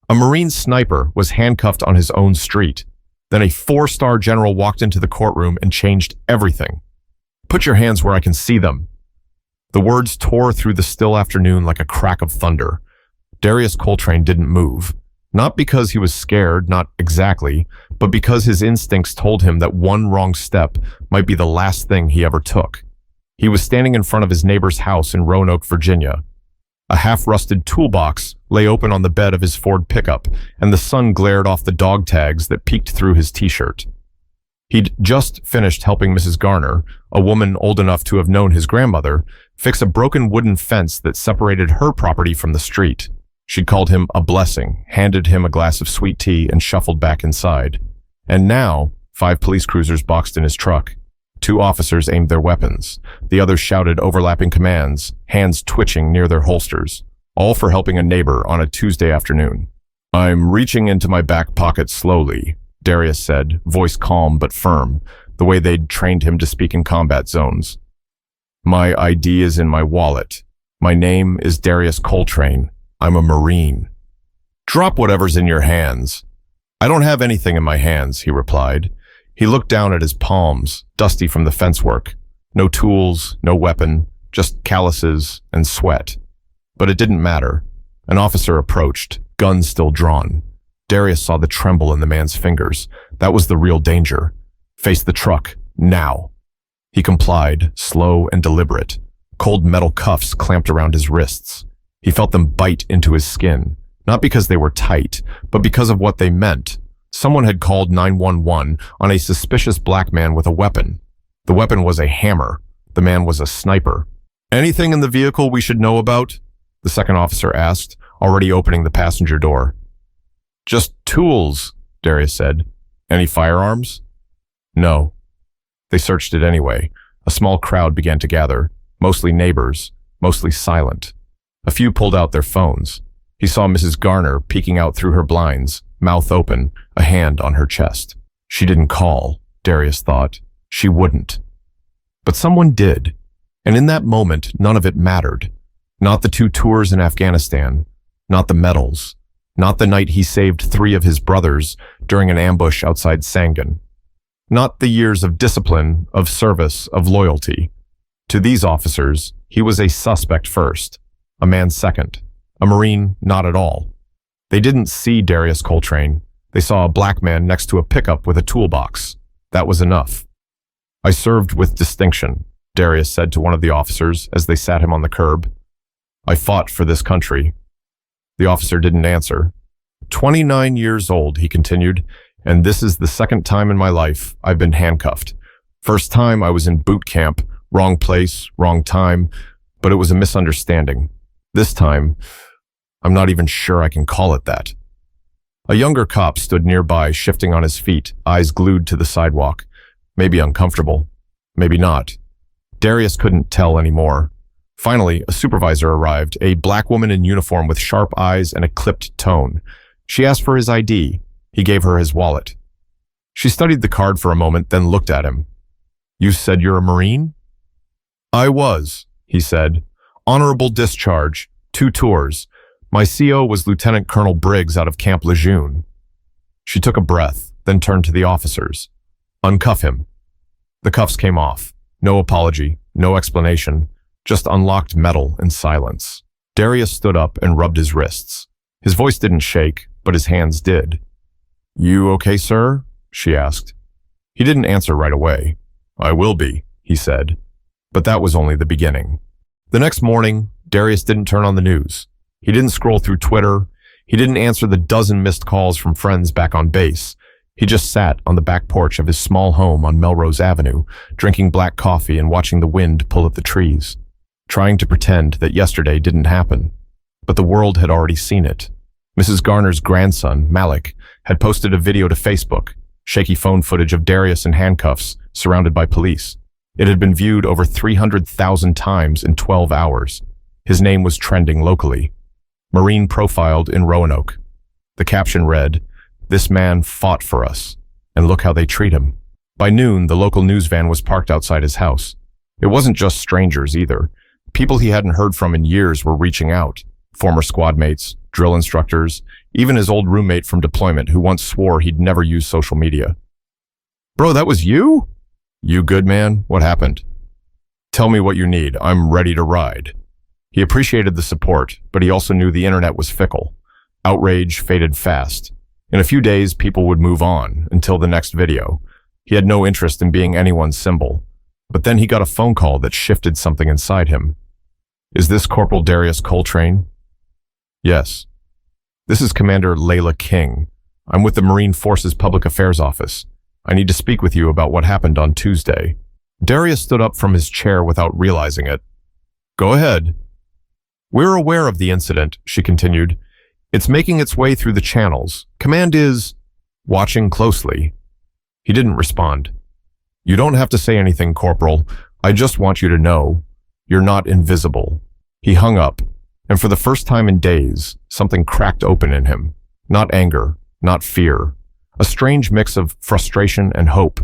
A Marine sniper was handcuffed on his own street. Then a 4-star general walked into the courtroom and changed everything. "Put your hands where I can see them." The words tore through the still afternoon like a crack of thunder. Darius Coltrane didn't move. Not because he was scared, not exactly, but because his instincts told him that one wrong step might be the last thing he ever took. He was standing in front of his neighbor's house in Roanoke, Virginia. A half-rusted toolbox lay open on the bed of his Ford pickup, and the sun glared off the dog tags that peeked through his t-shirt. He'd just finished helping Mrs. Garner, a woman old enough to have known his grandmother, fix a broken wooden fence that separated her property from the street. She'd called him a blessing, handed him a glass of sweet tea, and shuffled back inside. And now, 5 police cruisers boxed in his truck. 2 officers aimed their weapons. The others shouted overlapping commands, hands twitching near their holsters, all for helping a neighbor on a Tuesday afternoon. "I'm reaching into my back pocket slowly," Darius said, voice calm but firm, the way they'd trained him to speak in combat zones. "My ID is in my wallet. My name is Darius Coltrane. I'm a Marine." "Drop whatever's in your hands." "I don't have anything in my hands," he replied. He looked down at his palms, dusty from the fence work. No tools, no weapon, just calluses and sweat. But it didn't matter. An officer approached, gun still drawn. Darius saw the tremble in the man's fingers. That was the real danger. "Face the truck, now." He complied, slow and deliberate. Cold metal cuffs clamped around his wrists. He felt them bite into his skin, not because they were tight, but because of what they meant. Someone had called 911 on a suspicious black man with a weapon. The weapon was a hammer. The man was a sniper. "Anything in the vehicle we should know about?" the second officer asked, already opening the passenger door. "Just tools," Darius said. "Any firearms?" "No." They searched it anyway. A small crowd began to gather, mostly neighbors, mostly silent. A few pulled out their phones. He saw Mrs. Garner peeking out through her blinds, mouth open, a hand on her chest. She didn't call, Darius thought. She wouldn't. But someone did. And in that moment, none of it mattered. Not the 2 tours in Afghanistan. Not the medals. Not the night he saved 3 of his brothers during an ambush outside Sangin. Not the years of discipline, of service, of loyalty. To these officers, he was a suspect first, a man second, a Marine not at all. They didn't see Darius Coltrane. They saw a black man next to a pickup with a toolbox. That was enough. "I served with distinction," Darius said to one of the officers as they sat him on the curb. "I fought for this country." The officer didn't answer. 29 years old, he continued, and this is the second time in my life I've been handcuffed. First time I was in boot camp, wrong place, wrong time, but it was a misunderstanding. This time, I'm not even sure I can call it that. A younger cop stood nearby, shifting on his feet, eyes glued to the sidewalk. Maybe uncomfortable, maybe not. Darius couldn't tell anymore. Finally, a supervisor arrived, a black woman in uniform with sharp eyes and a clipped tone. She asked for his ID. He gave her his wallet. She studied the card for a moment, then looked at him. "You said you're a Marine?" "I was," he said. "Honorable discharge, 2 tours. My CO was Lieutenant Colonel Briggs out of Camp Lejeune." She took a breath, then turned to the officers. "Uncuff him." The cuffs came off. No apology, no explanation, just unlocked metal and silence. Darius stood up and rubbed his wrists. His voice didn't shake, but his hands did. "You okay, sir?" she asked. He didn't answer right away. "I will be," he said. But that was only the beginning. The next morning, Darius didn't turn on the news. He didn't scroll through Twitter. He didn't answer the dozen missed calls from friends back on base. He just sat on the back porch of his small home on Melrose Avenue, drinking black coffee and watching the wind pull at the trees, trying to pretend that yesterday didn't happen. But the world had already seen it. Mrs. Garner's grandson, Malik, had posted a video to Facebook, shaky phone footage of Darius in handcuffs, surrounded by police. It had been viewed over 300,000 times in 12 hours. His name was trending locally. Marine profiled in Roanoke. The caption read, "This man fought for us, and look how they treat him." By noon, the local news van was parked outside his house. It wasn't just strangers either. People he hadn't heard from in years were reaching out. Former squad mates, drill instructors, even his old roommate from deployment who once swore he'd never use social media. "Bro, that was you? You good, man? What happened? Tell me what you need. I'm ready to ride." He appreciated the support, but he also knew the internet was fickle. Outrage faded fast. In a few days, people would move on until the next video. He had no interest in being anyone's symbol. But then he got a phone call that shifted something inside him. "Is this Corporal Darius Coltrane?" "Yes." "This is Commander Layla King. I'm with the Marine Forces Public Affairs Office. I need to speak with you about what happened on Tuesday." Darius stood up from his chair without realizing it. "Go ahead." "We're aware of the incident," she continued. "It's making its way through the channels. Command is watching closely." He didn't respond. "You don't have to say anything, Corporal. I just want you to know you're not invisible." He hung up, and for the first time in days, something cracked open in him. Not anger, not fear. A strange mix of frustration and hope.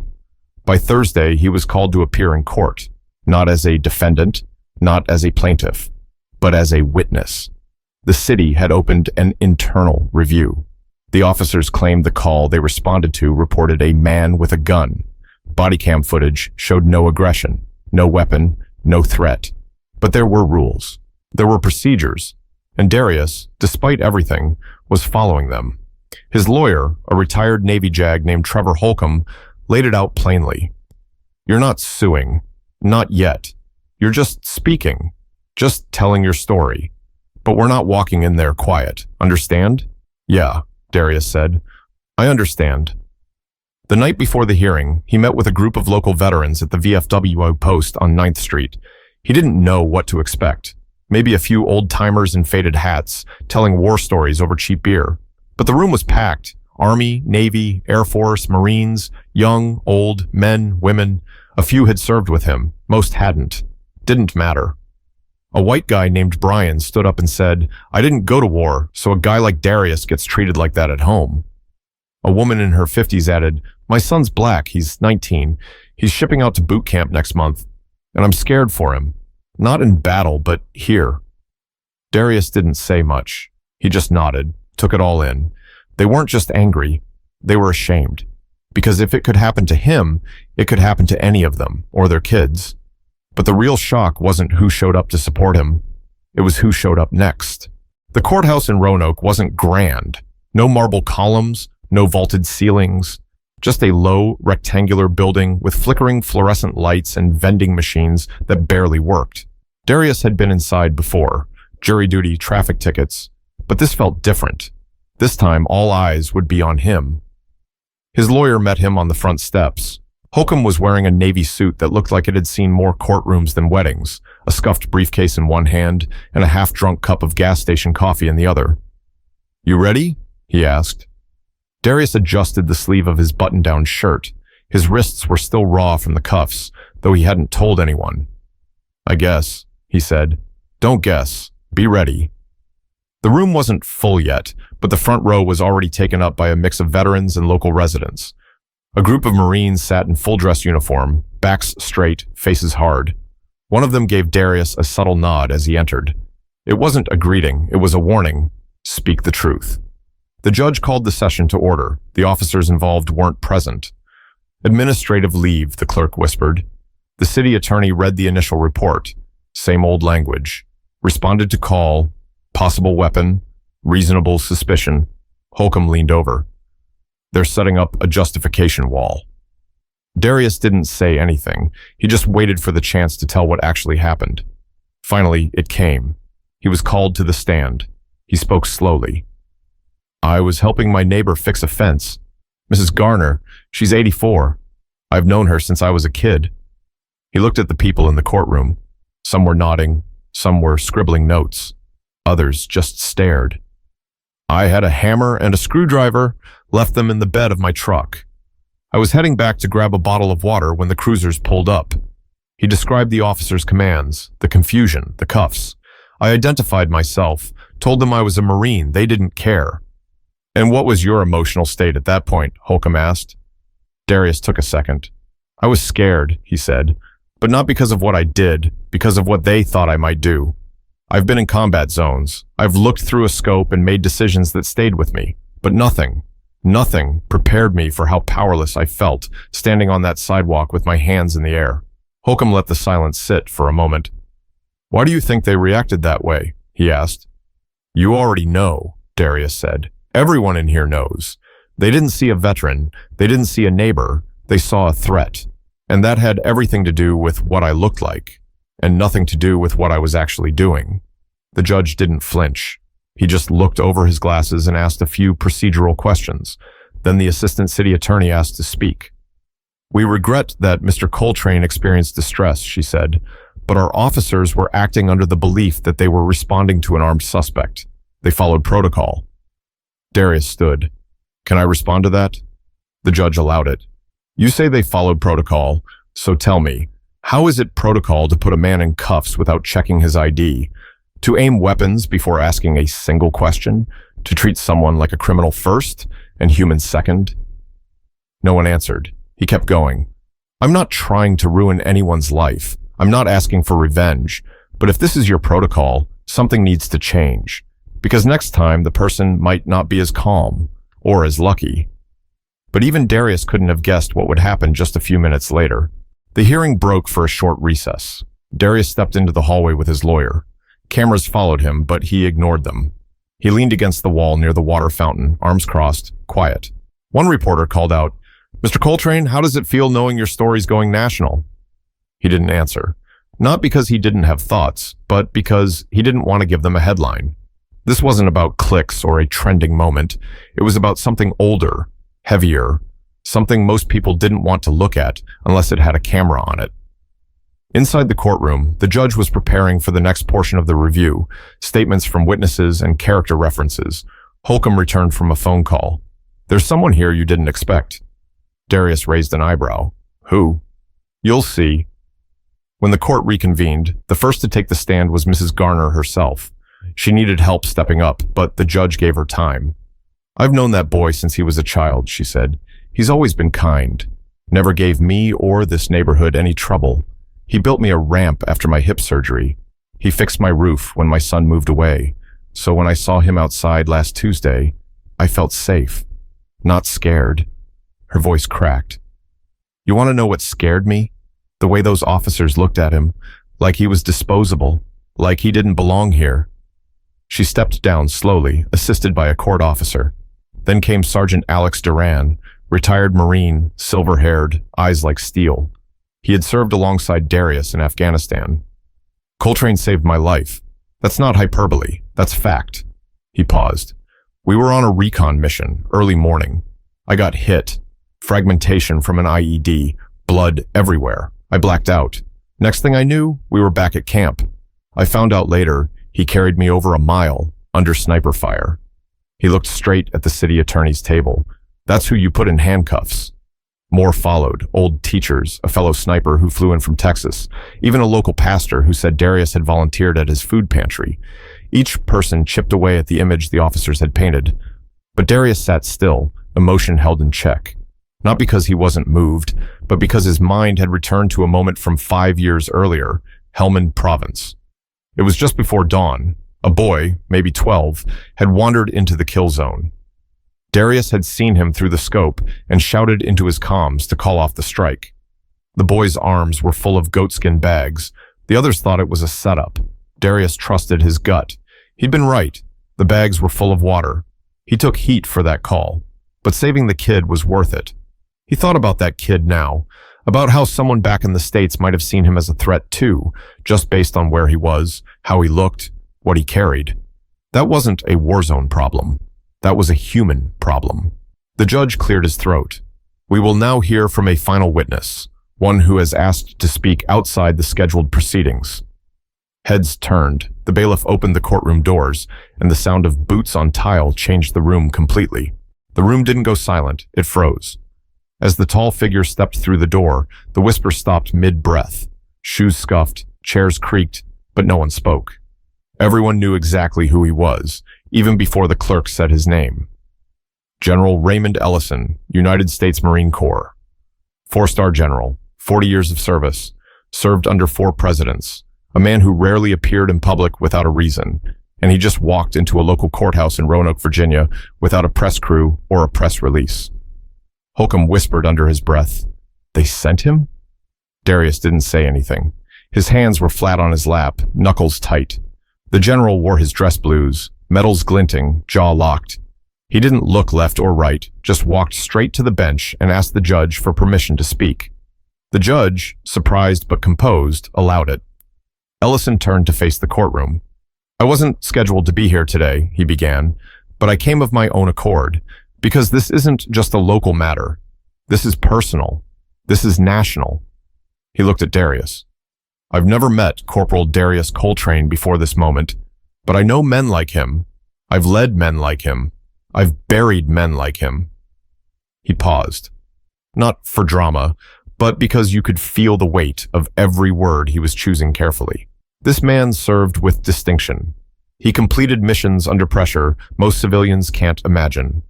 By Thursday, he was called to appear in court, not as a defendant, not as a plaintiff, but as a witness. The city had opened an internal review. The officers claimed the call they responded to reported a man with a gun. Body cam footage showed no aggression, no weapon, no threat. But there were rules. There were procedures. And Darius, despite everything, was following them. His lawyer, a retired Navy JAG named Trevor Holcomb, laid it out plainly. "You're not suing. Not yet. You're just speaking. Just telling your story. But we're not walking in there quiet. Understand?" "Yeah," Darius said. "I understand." The night before the hearing, he met with a group of local veterans at the VFW post on 9th Street. He didn't know what to expect. Maybe a few old-timers in faded hats, telling war stories over cheap beer. But the room was packed. Army, Navy, Air Force, Marines, young, old, men, women. A few had served with him. Most hadn't. Didn't matter. A white guy named Brian stood up and said, "I didn't go to war, so a guy like Darius gets treated like that at home." A woman in her 50s added, "My son's black, he's 19. He's shipping out to boot camp next month, and I'm scared for him. Not in battle, but here." Darius didn't say much. He just nodded, took it all in. They weren't just angry, they were ashamed. Because if it could happen to him, it could happen to any of them, or their kids. But the real shock wasn't who showed up to support him. It was who showed up next. The courthouse in Roanoke wasn't grand. No marble columns, no vaulted ceilings. Just a low, rectangular building with flickering fluorescent lights and vending machines that barely worked. Darius had been inside before, jury duty, traffic tickets, but this felt different. This time, all eyes would be on him. His lawyer met him on the front steps. Holcomb was wearing a Navy suit that looked like it had seen more courtrooms than weddings, a scuffed briefcase in one hand and a half-drunk cup of gas station coffee in the other. "You ready?" he asked. Darius adjusted the sleeve of his button-down shirt. His wrists were still raw from the cuffs, though he hadn't told anyone. "I guess," he said. "Don't guess. Be ready." The room wasn't full yet, but the front row was already taken up by a mix of veterans and local residents. A group of Marines sat in full-dress uniform, backs straight, faces hard. One of them gave Darius a subtle nod as he entered. It wasn't a greeting, it was a warning. Speak the truth. The judge called the session to order. The officers involved weren't present. "Administrative leave," the clerk whispered. The city attorney read the initial report. Same old language. Responded to call. Possible weapon. Reasonable suspicion. Holcomb leaned over. "They're setting up a justification wall." Darius didn't say anything. He just waited for the chance to tell what actually happened. Finally, it came. He was called to the stand. He spoke slowly. "I was helping my neighbor fix a fence. Mrs. Garner, she's 84. I've known her since I was a kid." He looked at the people in the courtroom. Some were nodding. Some were scribbling notes. Others just stared. "I had a hammer and a screwdriver, left them in the bed of my truck. I was heading back to grab a bottle of water when the cruisers pulled up." He described the officer's commands, the confusion, the cuffs. "I identified myself, told them I was a Marine. They didn't care." "And what was your emotional state at that point?" Holcomb asked. Darius took a second. "I was scared," he said, "but not because of what I did, because of what they thought I might do. I've been in combat zones. I've looked through a scope and made decisions that stayed with me. But nothing prepared me for how powerless I felt standing on that sidewalk with my hands in the air. Holcomb let the silence sit for a moment. Why do you think they reacted that way? He asked. You already know, Darius said. Everyone in here knows. They didn't see a veteran. They didn't see a neighbor. They saw a threat. And that had everything to do with what I looked like, and nothing to do with what I was actually doing. The judge didn't flinch. He just looked over his glasses and asked a few procedural questions. Then the assistant city attorney asked to speak. We regret that Mr. Coltrane experienced distress, she said, but our officers were acting under the belief that they were responding to an armed suspect. They followed protocol. Darius stood. Can I respond to that? The judge allowed it. You say they followed protocol, so tell me, how is it protocol to put a man in cuffs without checking his ID? To aim weapons before asking a single question? To treat someone like a criminal first and human second? No one answered. He kept going. I'm not trying to ruin anyone's life. I'm not asking for revenge. But if this is your protocol, something needs to change. Because next time the person might not be as calm or as lucky. But even Darius couldn't have guessed what would happen just a few minutes later. The hearing broke for a short recess. Darius stepped into the hallway with his lawyer. Cameras followed him, but he ignored them. He leaned against the wall near the water fountain, arms crossed, quiet. One reporter called out, Mr. Coltrane, how does it feel knowing your story's going national? He didn't answer. Not because he didn't have thoughts, but because he didn't want to give them a headline. This wasn't about clicks or a trending moment. It was about something older, heavier, something most people didn't want to look at unless it had a camera on it. Inside the courtroom, the judge was preparing for the next portion of the review, statements from witnesses and character references. Holcomb returned from a phone call. There's someone here you didn't expect. Darius raised an eyebrow. Who? You'll see. When the court reconvened, the first to take the stand was Mrs. Garner herself. She needed help stepping up, but the judge gave her time. I've known that boy since he was a child, she said. He's always been kind. Never gave me or this neighborhood any trouble. He built me a ramp after my hip surgery. He fixed my roof when my son moved away. So when I saw him outside last Tuesday, I felt safe, not scared. Her voice cracked. You want to know what scared me? The way those officers looked at him, like he was disposable, like he didn't belong here. She stepped down slowly, assisted by a court officer. Then came Sergeant Alex Duran, retired Marine, silver-haired, eyes like steel. He had served alongside Darius in Afghanistan. Coltrane saved my life. That's not hyperbole. That's fact. He paused. We were on a recon mission, early morning. I got hit. Fragmentation from an IED. Blood everywhere. I blacked out. Next thing I knew, we were back at camp. I found out later he carried me over a mile under sniper fire. He looked straight at the city attorney's table. That's who you put in handcuffs. More followed, old teachers, a fellow sniper who flew in from Texas, even a local pastor who said Darius had volunteered at his food pantry. Each person chipped away at the image the officers had painted. But Darius sat still, emotion held in check. Not because he wasn't moved, but because his mind had returned to a moment from 5 years earlier, Helmand Province. It was just before dawn. A boy, maybe 12, had wandered into the kill zone. Darius had seen him through the scope and shouted into his comms to call off the strike. The boy's arms were full of goatskin bags. The others thought it was a setup. Darius trusted his gut. He'd been right. The bags were full of water. He took heat for that call. But saving the kid was worth it. He thought about that kid now, about how someone back in the States might have seen him as a threat too, just based on where he was, how he looked, what he carried. That wasn't a war zone problem. That was a human problem. The judge cleared his throat. We will now hear from a final witness, one who has asked to speak outside the scheduled proceedings. Heads turned. The bailiff opened the courtroom doors, and the sound of boots on tile changed the room completely. The room didn't go silent. It froze. As the tall figure stepped through the door, the whisper stopped mid-breath. Shoes scuffed, chairs creaked, but no one spoke. Everyone knew exactly who he was, even before the clerk said his name. General Raymond Ellison, United States Marine Corps. 4-star general, 40 years of service, served under 4 presidents, a man who rarely appeared in public without a reason, and he just walked into a local courthouse in Roanoke, Virginia, without a press crew or a press release. Holcomb whispered under his breath, "They sent him?" Darius didn't say anything. His hands were flat on his lap, knuckles tight. The general wore his dress blues, metals glinting, jaw locked. He didn't look left or right, just walked straight to the bench and asked the judge for permission to speak. The judge, surprised but composed, allowed it. Ellison turned to face the courtroom. "I wasn't scheduled to be here today," he began, "but I came of my own accord, because this isn't just a local matter. This is personal. This is national." He looked at Darius. "I've never met Corporal Darius Coltrane before this moment, but I know men like him. I've led men like him. I've buried men like him." He paused. Not for drama, but because you could feel the weight of every word he was choosing carefully. This man served with distinction. He completed missions under pressure most civilians can't imagine.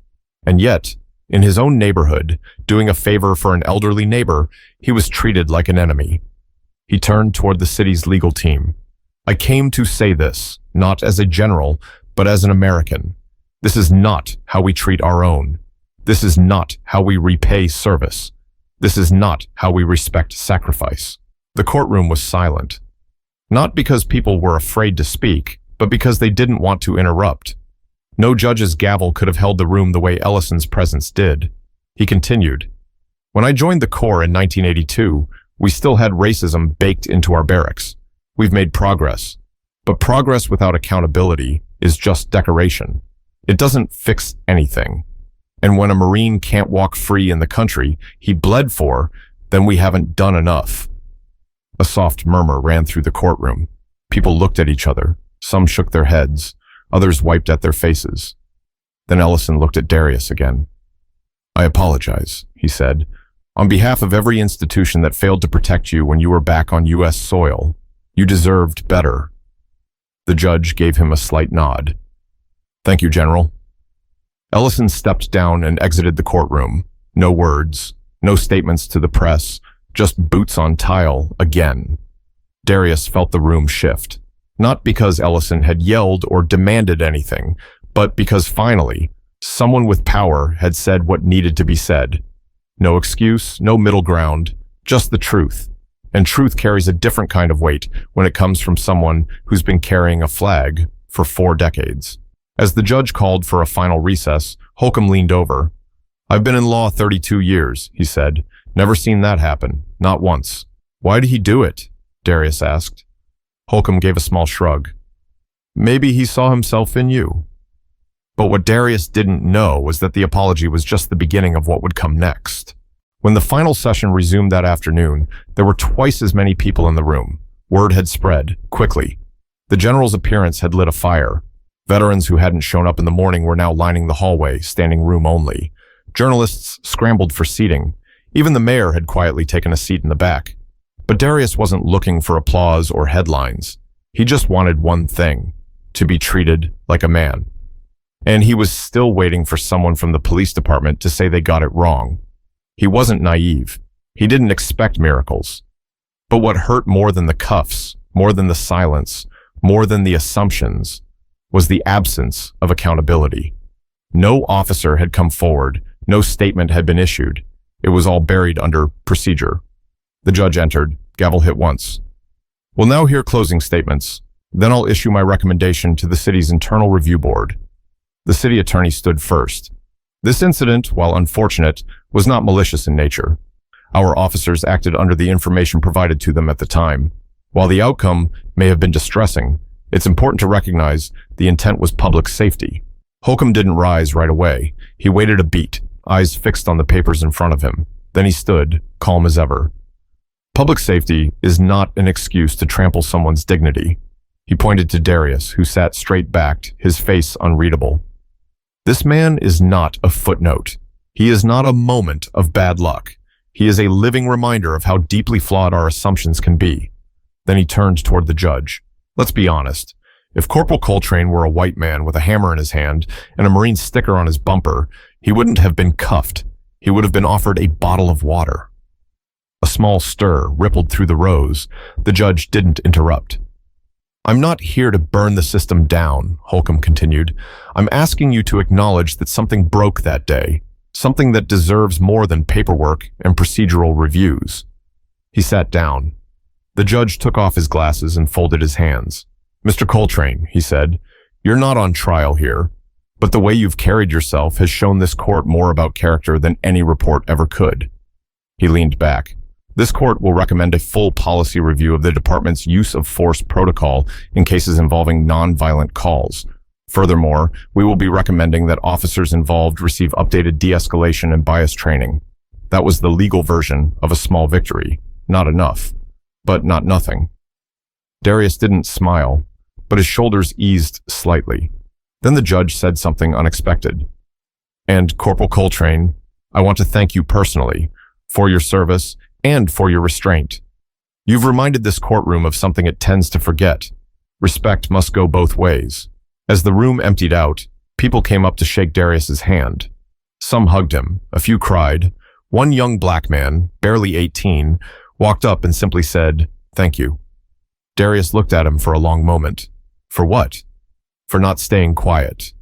And yet, in his own neighborhood, doing a favor for an elderly neighbor, he was treated like an enemy. He turned toward the city's legal team. "I came to say this, not as a general, but as an American. This is not how we treat our own. This is not how we repay service. This is not how we respect sacrifice." The courtroom was silent. Not because people were afraid to speak, but because they didn't want to interrupt. No judge's gavel could have held the room the way Ellison's presence did. He continued, "When I joined the Corps in 1982, we still had racism baked into our barracks. We've made progress. But progress without accountability is just decoration. It doesn't fix anything. And when a Marine can't walk free in the country he bled for, then we haven't done enough." A soft murmur ran through the courtroom. People looked at each other. Some shook their heads. Others wiped at their faces. Then Ellison looked at Darius again. "I apologize," he said, "on behalf of every institution that failed to protect you when you were back on U.S. soil. You deserved better." The judge gave him a slight nod. "Thank you, General." Ellison stepped down and exited the courtroom. No words, no statements to the press, just boots on tile again. Darius felt the room shift. Not because Ellison had yelled or demanded anything, but because finally, someone with power had said what needed to be said. No excuse, no middle ground, just the truth. And truth carries a different kind of weight when it comes from someone who's been carrying a flag for 4 decades. As the judge called for a final recess, Holcomb leaned over. "I've been in law 32 years, he said. "Never seen that happen, not once." "Why did he do it?" Darius asked. Holcomb gave a small shrug. "Maybe he saw himself in you." But what Darius didn't know was that the apology was just the beginning of what would come next. When the final session resumed that afternoon, there were twice as many people in the room. Word had spread, quickly. The general's appearance had lit a fire. Veterans who hadn't shown up in the morning were now lining the hallway, standing room only. Journalists scrambled for seating. Even the mayor had quietly taken a seat in the back. But Darius wasn't looking for applause or headlines. He just wanted one thing: to be treated like a man. And he was still waiting for someone from the police department to say they got it wrong. He wasn't naive. He didn't expect miracles. But what hurt more than the cuffs, more than the silence, more than the assumptions, was the absence of accountability. No officer had come forward. No statement had been issued. It was all buried under procedure. The judge entered. Gavel hit once. "We'll now hear closing statements. Then I'll issue my recommendation to the city's internal review board." The city attorney stood first. This incident, while unfortunate, was not malicious in nature. Our officers acted under the information provided to them at the time. While the outcome may have been distressing, it's important to recognize the intent was public safety. Holcomb didn't rise right away. He waited a beat, eyes fixed on the papers in front of him. Then he stood, calm as ever. Public safety is not an excuse to trample someone's dignity. He pointed to Darius, who sat straight-backed, his face unreadable. This man is not a footnote. He is not a moment of bad luck. He is a living reminder of how deeply flawed our assumptions can be. Then he turned toward the judge. Let's be honest. If Corporal Coltrane were a white man with a hammer in his hand and a Marine sticker on his bumper, he wouldn't have been cuffed. He would have been offered a bottle of water. A small stir rippled through the rows. The judge didn't interrupt. I'm not here to burn the system down, Holcomb continued. I'm asking you to acknowledge that something broke that day, something that deserves more than paperwork and procedural reviews. He sat down. The judge took off his glasses and folded his hands. Mr. Coltrane, he said, you're not on trial here, but the way you've carried yourself has shown this court more about character than any report ever could. He leaned back. This court will recommend a full policy review of the department's use of force protocol in cases involving non-violent calls. Furthermore, we will be recommending that officers involved receive updated de-escalation and bias training. That was the legal version of a small victory. Not enough, but not nothing. Darius didn't smile, but his shoulders eased slightly. Then the judge said something unexpected. And Corporal Coltrane, I want to thank you personally for your service and for your restraint. You've reminded this courtroom of something it tends to forget. Respect must go both ways. As the room emptied out, people came up to shake Darius's hand. Some hugged him, a few cried. One young black man, barely 18, walked up and simply said, "Thank you." Darius looked at him for a long moment. For what? For not staying quiet.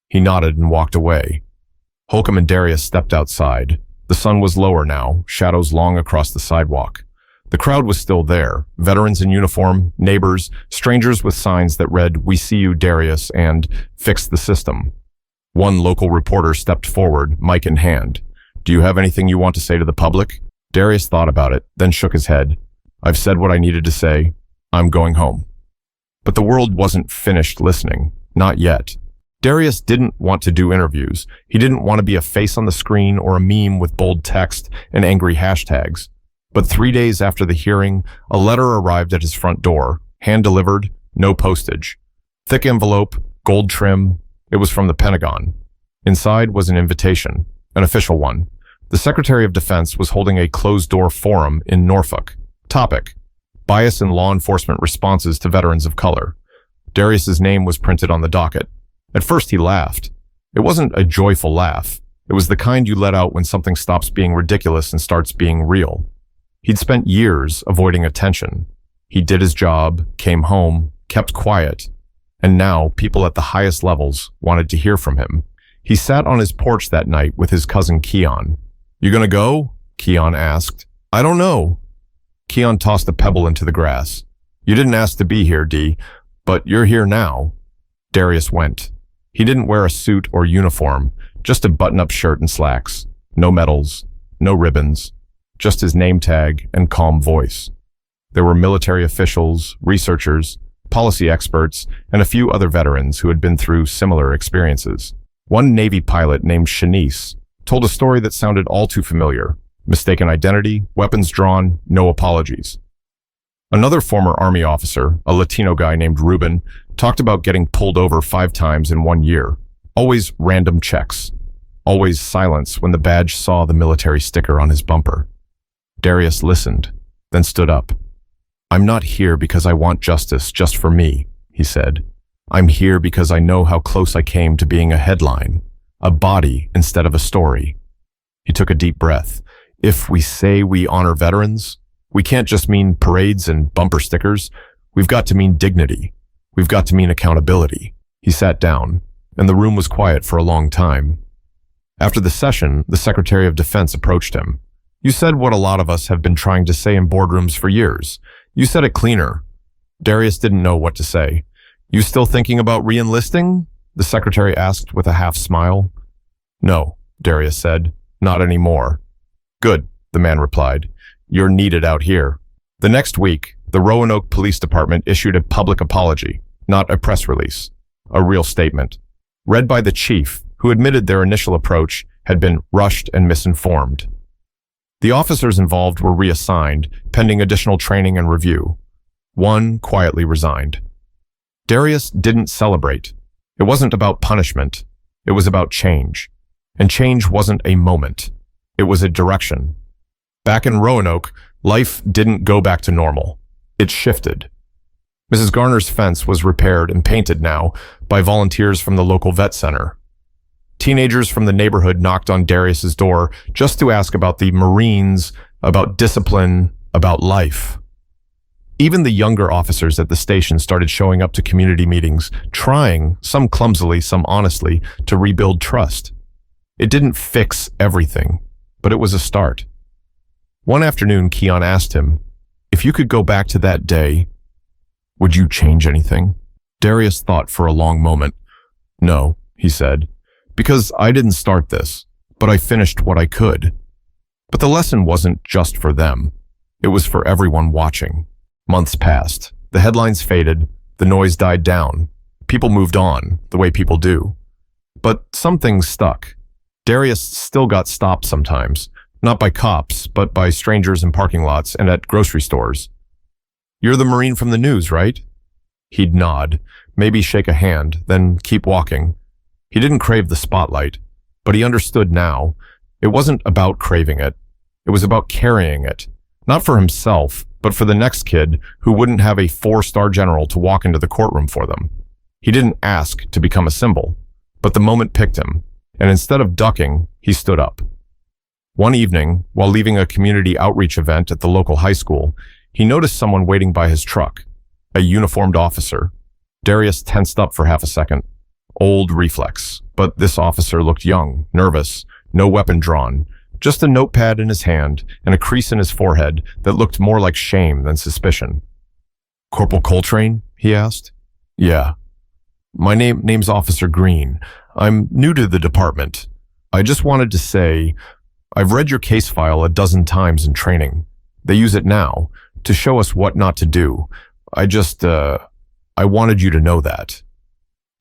He nodded and walked away. Holcomb and Darius stepped outside. The sun was lower now, shadows long across the sidewalk. The crowd was still there, veterans in uniform, neighbors, strangers with signs that read, "We see you, Darius," and "Fix the system." One local reporter stepped forward, mic in hand. "Do you have anything you want to say to the public?" Darius thought about it, then shook his head. "I've said what I needed to say. I'm going home." But the world wasn't finished listening. Not yet. Darius didn't want to do interviews. He didn't want to be a face on the screen or a meme with bold text and angry hashtags. But 3 days after the hearing, a letter arrived at his front door, hand-delivered, no postage. Thick envelope, gold trim. It was from the Pentagon. Inside was an invitation, an official one. The Secretary of Defense was holding a closed-door forum in Norfolk. Topic: bias in law enforcement responses to veterans of color. Darius's name was printed on the docket. At first he laughed. It wasn't a joyful laugh. It was the kind you let out when something stops being ridiculous and starts being real. He'd spent years avoiding attention. He did his job, came home, kept quiet, and now people at the highest levels wanted to hear from him. He sat on his porch that night with his cousin Keon. "You gonna go?" Keon asked. "I don't know." Keon tossed a pebble into the grass. "You didn't ask to be here, D, but you're here now." Darius went. He didn't wear a suit or uniform, just a button-up shirt and slacks. No medals, no ribbons, just his name tag and calm voice. There were military officials, researchers, policy experts, and a few other veterans who had been through similar experiences. One Navy pilot named Shanice told a story that sounded all too familiar. Mistaken identity, weapons drawn, no apologies. Another former Army officer, a Latino guy named Ruben, talked about getting pulled over 5 times in 1 year. Always random checks. Always silence when the badge saw the military sticker on his bumper. Darius listened, then stood up. "I'm not here because I want justice just for me," he said. "I'm here because I know how close I came to being a headline, a body instead of a story." He took a deep breath. If we say we honor veterans, we can't just mean parades and bumper stickers. We've got to mean dignity. We've got to mean accountability. He sat down, and the room was quiet for a long time. After the session, the Secretary of Defense approached him. "You said what a lot of us have been trying to say in boardrooms for years. You said it cleaner." Darius didn't know what to say. "You still thinking about re-enlisting?" the Secretary asked with a half smile. "No," Darius said. "Not anymore." "Good," the man replied. "You're needed out here." The next week, the Roanoke Police Department issued a public apology, not a press release, a real statement, read by the chief, who admitted their initial approach had been rushed and misinformed. The officers involved were reassigned, pending additional training and review. One quietly resigned. Darius didn't celebrate. It wasn't about punishment. It was about change. And change wasn't a moment. It was a direction. Back in Roanoke, life didn't go back to normal. It shifted. Mrs. Garner's fence was repaired and painted now by volunteers from the local vet center. Teenagers from the neighborhood knocked on Darius's door just to ask about the Marines, about discipline, about life. Even the younger officers at the station started showing up to community meetings, trying, some clumsily, some honestly, to rebuild trust. It didn't fix everything, but it was a start. One afternoon, Keon asked him, "If you could go back to that day, would you change anything?" Darius thought for a long moment. "No," he said, "because I didn't start this, but I finished what I could." But the lesson wasn't just for them. It was for everyone watching. Months passed. The headlines faded. The noise died down. People moved on, the way people do. But some things stuck. Darius still got stopped sometimes, not by cops, but by strangers in parking lots and at grocery stores. "You're the Marine from the news, right?" He'd nod, maybe shake a hand, then keep walking. He didn't crave the spotlight, but he understood now. It wasn't about craving it. It was about carrying it, not for himself, but for the next kid who wouldn't have a 4-star general to walk into the courtroom for them. He didn't ask to become a symbol, but the moment picked him, and instead of ducking, he stood up. One evening, while leaving a community outreach event at the local high school, he noticed someone waiting by his truck, a uniformed officer. Darius tensed up for half a second. Old reflex, but this officer looked young, nervous, no weapon drawn, just a notepad in his hand and a crease in his forehead that looked more like shame than suspicion. "Corporal Coltrane?" he asked. "Yeah. My name's Officer Green. I'm new to the department. I just wanted to say, I've read your case file a dozen times in training. They use it now to show us what not to do. I wanted you to know that."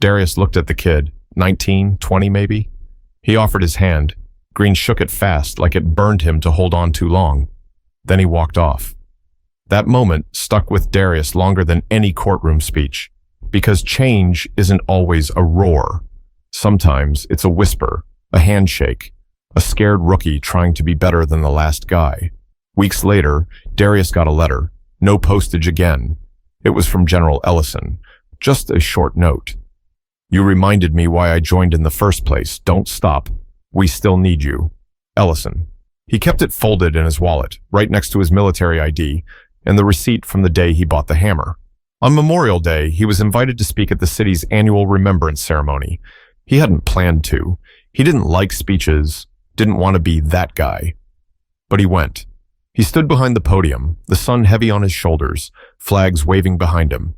Darius looked at the kid, 19, 20 maybe. He offered his hand. Green shook it fast, like it burned him to hold on too long. Then he walked off. That moment stuck with Darius longer than any courtroom speech, because change isn't always a roar. Sometimes it's a whisper, a handshake, a scared rookie trying to be better than the last guy. Weeks later, Darius got a letter. No postage again. It was from General Ellison. Just a short note. "You reminded me why I joined in the first place. Don't stop. We still need you. Ellison." He kept it folded in his wallet, right next to his military ID, and the receipt from the day he bought the hammer. On Memorial Day, he was invited to speak at the city's annual remembrance ceremony. He hadn't planned to. He didn't like speeches, didn't want to be that guy. But he went. He stood behind the podium, the sun heavy on his shoulders, flags waving behind him.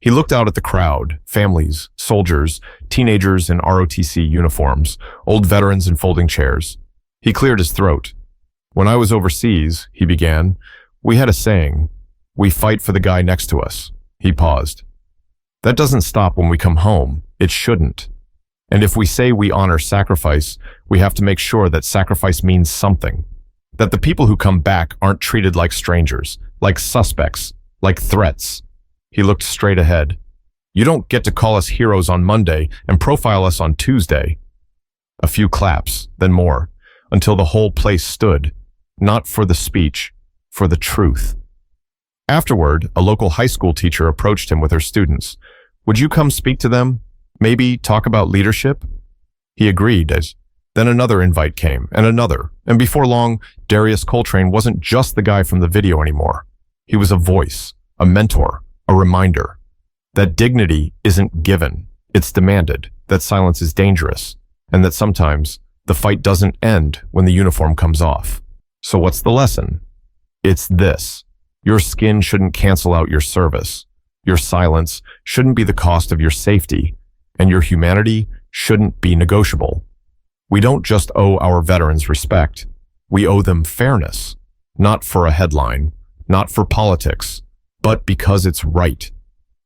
He looked out at the crowd, families, soldiers, teenagers in ROTC uniforms, old veterans in folding chairs. He cleared his throat. "When I was overseas," he began, "we had a saying, we fight for the guy next to us." He paused. "That doesn't stop when we come home. It shouldn't. And if we say we honor sacrifice, we have to make sure that sacrifice means something. That the people who come back aren't treated like strangers, like suspects, like threats." He looked straight ahead. "You don't get to call us heroes on Monday and profile us on Tuesday." A few claps, then more, until the whole place stood, not for the speech, for the truth. Afterward, a local high school teacher approached him with her students. "Would you come speak to them? Maybe talk about leadership?" He agreed. Then another invite came, and another, and before long, Darius Coltrane wasn't just the guy from the video anymore. He was a voice, a mentor, a reminder that dignity isn't given, it's demanded, that silence is dangerous, and that sometimes the fight doesn't end when the uniform comes off. So what's the lesson? It's this. Your skin shouldn't cancel out your service. Your silence shouldn't be the cost of your safety, and your humanity shouldn't be negotiable. We don't just owe our veterans respect. We owe them fairness, not for a headline, not for politics, but because it's right.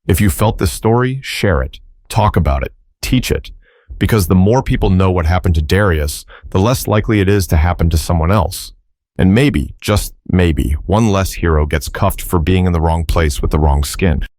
If you felt this story, share it, talk about it, teach it, because the more people know what happened to Darius, the less likely it is to happen to someone else. And maybe, just maybe, one less hero gets cuffed for being in the wrong place with the wrong skin.